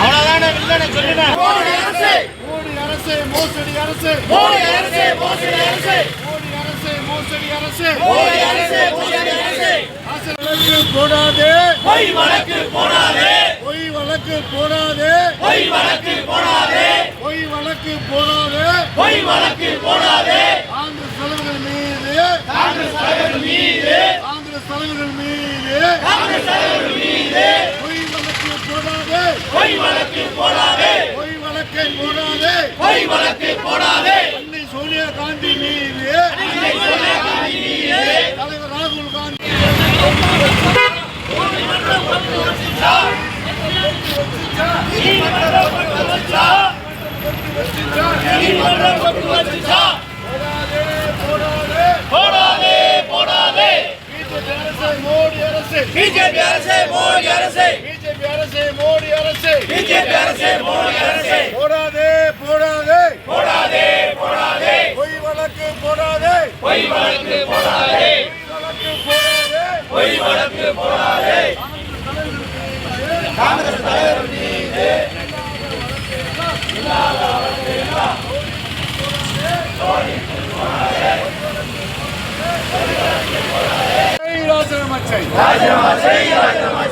அவ்வளவுதானே இல்லைன்னு சொல்லுங்க. மோடி அரசு மோசடி அரசு. மோடி அரசு மோசடி அரசு. மோடி அரசு மோசடி அரசு. மோடி அரசு மோசடி அரசு. வழக்கு போடாதே. பொய் வழக்கு போடாதே. பொய் வழக்கு போடாதே. பொய் வழக்கு போடாதே. பொய் வழக்கு போடாதே. பொய் வழக்கு போடாதே. காங்கிரஸ் தலைவர்கள் மீது. காங்கிரஸ் தலைவர்கள் மீது. காங்கிரஸ் தலைவர்கள் மீது. காங்கிரஸ் தலைவர்கள் மீது. பொய் வழக்கு போடாதே. பொய் வழக்கு போடாதே. பொய் வழக்கை போடாதே. பொய் வழக்கு போடாதே. அன்னை சோனியா காந்தி மீது. அன்னை சோனியா காந்தி மீது. தலைவர் ராகுல் காந்தி. மோடி அரசு. பிஜேபி அரசு. மோடி அரசு. பிஜேபி அரசு. மோடி அரசு. பிஜேபி அரசு. மோடி அரசு. போடாதே போடாதே. போடாதே போடாதே. பொய் வழக்கு போடாதே. பொய் வழக்கு போடாதே. பொய் வழக்கு போடாதே. காங்கிரஸ் தலைவர் மீது. ராஜினாமா செய். ராஜினாமா செய். ராஜினாமா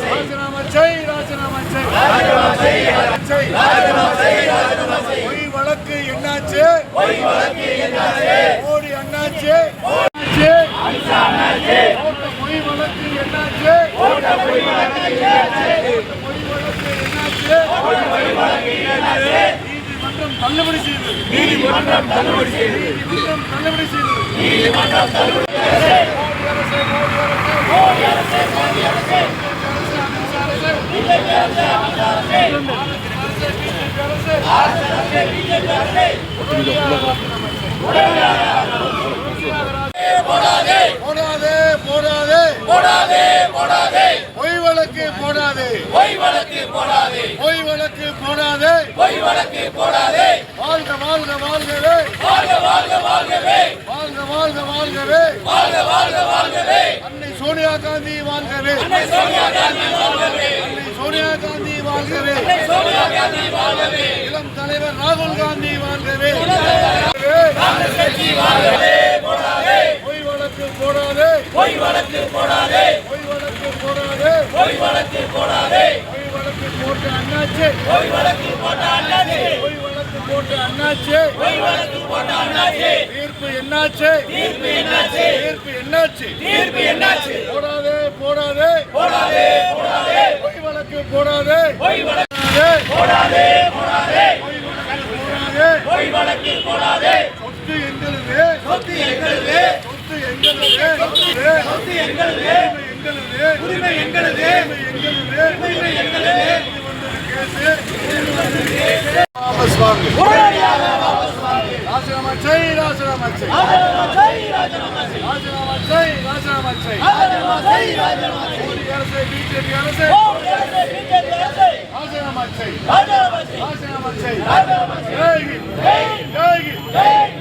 செய். ராஜினாமா செய். ராஜினாமா செய். ராஜினாமா செய். ராஜினாமா செய். பொய் வழக்கு என்னாச்சு? பொய் வழக்கு என்னாச்சு? மோடி அண்ணாச்சு. அண்ணாச்சு. அண்ணாச்சு. பொய் வழக்கு என்னாச்சு? பொய் வழக்கு என்னாச்சு? பொய் வழக்கு என்னாச்சு? பொய் வழக்கு என்னாச்சு? நீதிமன்றம் தள்ளுபடி செய்தது. நீதிமன்றம் தள்ளுபடி செய்தது. நீதிமன்றம் தள்ளுபடி செய்தது. நீதிமன்றம் தள்ளுபடி செய்தது. மோடி அரசு. மோடி அரசு. பிஜேபி அரசு. பிஜேபி அரசு. போடாதே போடாதே போடாதே. போடாதே போடாதே. பொய் வழக்கு போடாதே. பொய் வழக்கு போடாதே. பொய் வழக்கு போடாதே. பொய் வழக்கு போடாதே. வாழ்க வாழ்க வாழ்கவே. வாழ்க வாழ்க வாழ்கவே. வாழ்க வாழ்க வாழ்கவே. வாழ்க வாழ்க வாழ்கவே. அன்னை சோனியா காந்தி வாழ்கவே. அன்னை சோனியா காந்தி வாழ்கவே. அன்னை சோனியா காந்தி வாழ்கவே. அன்னை சோனியா காந்தி வாழ்கவே. இளம் தலைவர் ராகுல் காந்தி வாழ்கவே. காங்கிரஸ் கட்சி வாழ்கவே. போடாதே. பொய் வழக்கு போடாதே. பொய் வழக்கு போடாதே. பொய் வழக்கு போடாதே. பொய் வழக்கு போடாதே. பொய் வழக்கு போட்டு அண்ணாச்சு. பொய் வழக்கு போட்டு அண்ணாச்சு. பொய் வழக்கு போட்டு அண்ணாச்சு. பொய் வழக்கு போட்டு அண்ணாச்சு. தீர்ப்பு என்னாச்சு? தீர்ப்பு என்னாச்சு? தீர்ப்பு என்னாச்சு? தீர்ப்பு என்னாச்சு? போடாதே போடாதே. போடாதே போடாதே. பொய் வழக்கு போடாதே. பொய் வழக்கு போடாதே. போடாதே. பொய் வழக்கு போடாதே. பொய் வழக்கு போடாதே. சொத்து எங்களுது. சொத்து எங்களுது. சொத்து எங்களுது. சொத்து எங்களுது. உரிமை எங்களுது. உரிமை எங்களுது. வாபஸ் வாங்கு. ராஜினாமா செய். ராஜினாமா செய். ராஜினாமா செய். ராஜினாமா செய். ராஜினாமா செய். ராஜினாமா செய். ராஜினாமா செய். ராஜினாமா செய். மோடி அரசு. பிஜேபி அரசு. மோடி அரசு. பிஜேபி அரசு. ராஜினாமா செய். ராஜினாமா செய். ராஜினாமா செய். ராஜினாமா செய். ஜெய் ஹிந்த். ஜெய் ஹிந்த். ஜெய் ஹிந்த்.